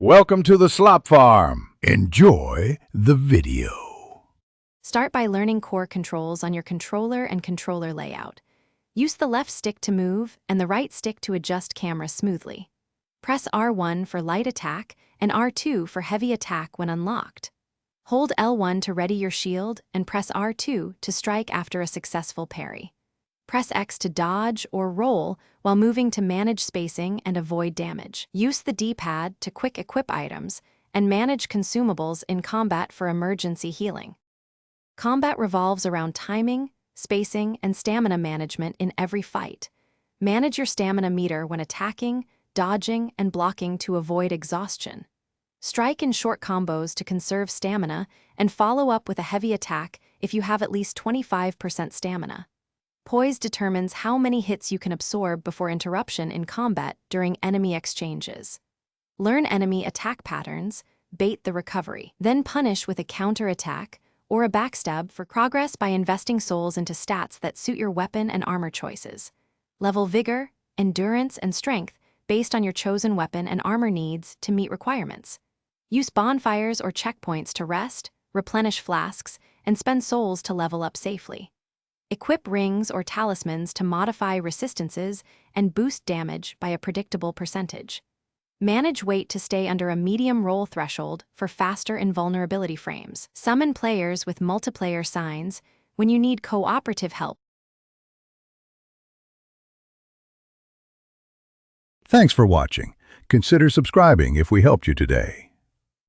Welcome to the Slop Farm. Enjoy the video. Start by learning core controls on your controller and controller layout. Use the left stick to move and the right stick to adjust camera smoothly. Press R1 for light attack and R2 for heavy attack when unlocked. Hold L1 to ready your shield and press R2 to strike after a successful parry. Press X to dodge or roll while moving to manage spacing and avoid damage. Use the D-pad to quick equip items and manage consumables in combat for emergency healing. Combat revolves around timing, spacing, and stamina management in every fight. Manage your stamina meter when attacking, dodging, and blocking to avoid exhaustion. Strike in short combos to conserve stamina and follow up with a heavy attack if you have at least 25% stamina. Poise determines how many hits you can absorb before interruption in combat during enemy exchanges. Learn enemy attack patterns, bait the recovery, then punish with a counter-attack or a backstab for progress by investing souls into stats that suit your weapon and armor choices. Level vigor, endurance, and strength based on your chosen weapon and armor needs to meet requirements. Use bonfires or checkpoints to rest, replenish flasks, and spend souls to level up safely. Equip rings or talismans to modify resistances and boost damage by a predictable percentage. Manage weight to stay under a medium roll threshold for faster invulnerability frames. Summon players with multiplayer signs when you need cooperative help. Thanks for watching. Consider subscribing if we helped you today.